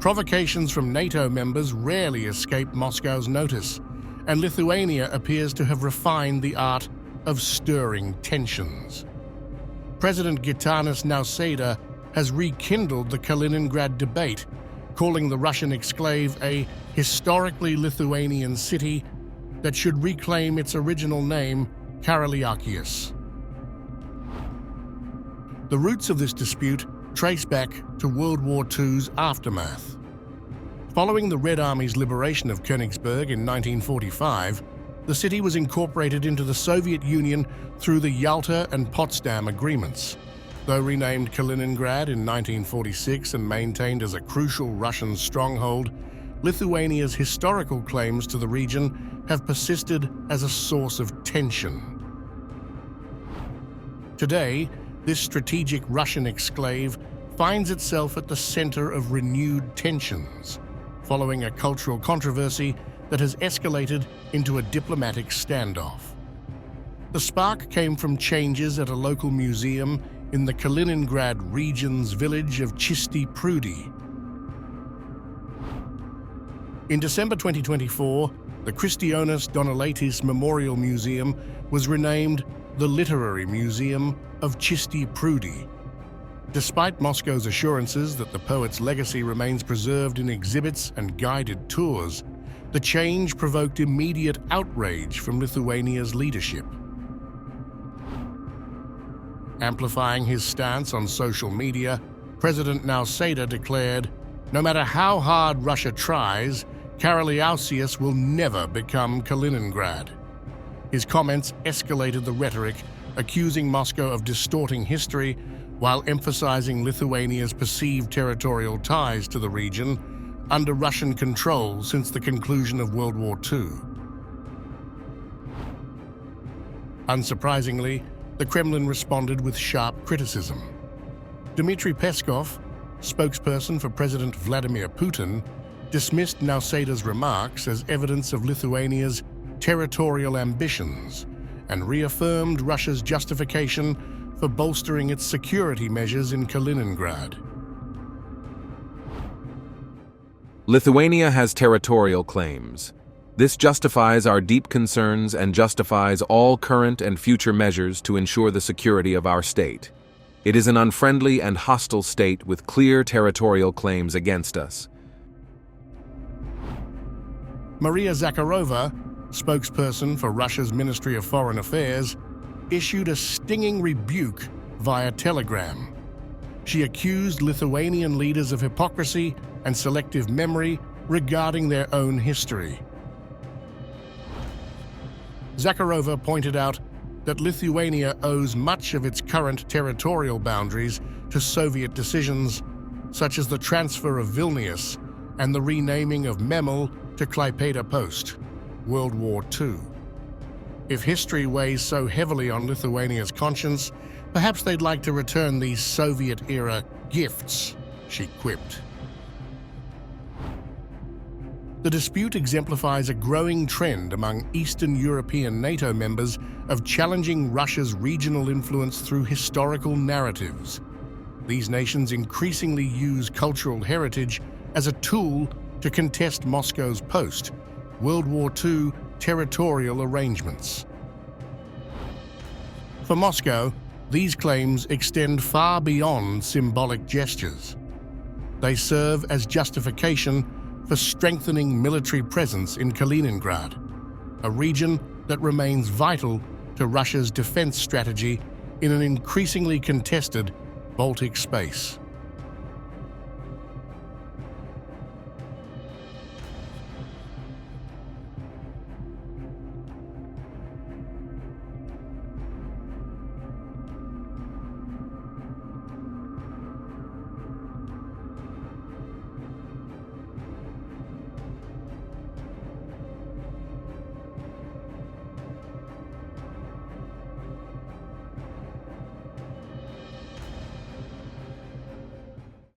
Provocations from NATO members rarely escape Moscow's notice, and Lithuania appears to have refined the art of stirring tensions. President Gitanas Nausėda has rekindled the Kaliningrad debate, calling the Russian exclave a historically Lithuanian city that should reclaim its original name, Karaliaučius. The roots of this dispute trace back to World War II's aftermath. Following the Red Army's liberation of Königsberg in 1945, the city was incorporated into the Soviet Union through the Yalta and Potsdam agreements. Though renamed Kaliningrad in 1946 and maintained as a crucial Russian stronghold, Lithuania's historical claims to the region have persisted as a source of tension. Today, this strategic Russian exclave finds itself at the center of renewed tensions, following a cultural controversy that has escalated into a diplomatic standoff. The spark came from changes at a local museum in the Kaliningrad region's village of Chisty Prudi. In December 2024, the Christijonas Donelaitis Memorial Museum was renamed the Literary Museum of Chisty Prudi. Despite Moscow's assurances that the poet's legacy remains preserved in exhibits and guided tours, the change provoked immediate outrage from Lithuania's leadership. Amplifying his stance on social media, President Nausėda declared, "No matter how hard Russia tries, Karaliaučius will never become Kaliningrad." His comments escalated the rhetoric, accusing Moscow of distorting history while emphasizing Lithuania's perceived territorial ties to the region under Russian control since the conclusion of World War II. Unsurprisingly, the Kremlin responded with sharp criticism. Dmitry Peskov, spokesperson for President Vladimir Putin, dismissed Nausėda's remarks as evidence of Lithuania's territorial ambitions and reaffirmed Russia's justification for bolstering its security measures in Kaliningrad. Lithuania has territorial claims. This justifies our deep concerns and justifies all current and future measures to ensure the security of our state. It is an unfriendly and hostile state with clear territorial claims against us. Maria Zakharova, spokesperson for Russia's Ministry of Foreign Affairs, issued a stinging rebuke via telegram. She accused Lithuanian leaders of hypocrisy and selective memory regarding their own history. Zakharova pointed out that Lithuania owes much of its current territorial boundaries to Soviet decisions, such as the transfer of Vilnius and the renaming of Memel to Klaipėda post-World War II. If history weighs so heavily on Lithuania's conscience, perhaps they'd like to return these Soviet-era gifts, she quipped. The dispute exemplifies a growing trend among Eastern European NATO members of challenging Russia's regional influence through historical narratives. These nations increasingly use cultural heritage as a tool to contest Moscow's post-World War II territorial arrangements. For Moscow, these claims extend far beyond symbolic gestures. They serve as justification for strengthening military presence in Kaliningrad, a region that remains vital to Russia's defense strategy in an increasingly contested Baltic space.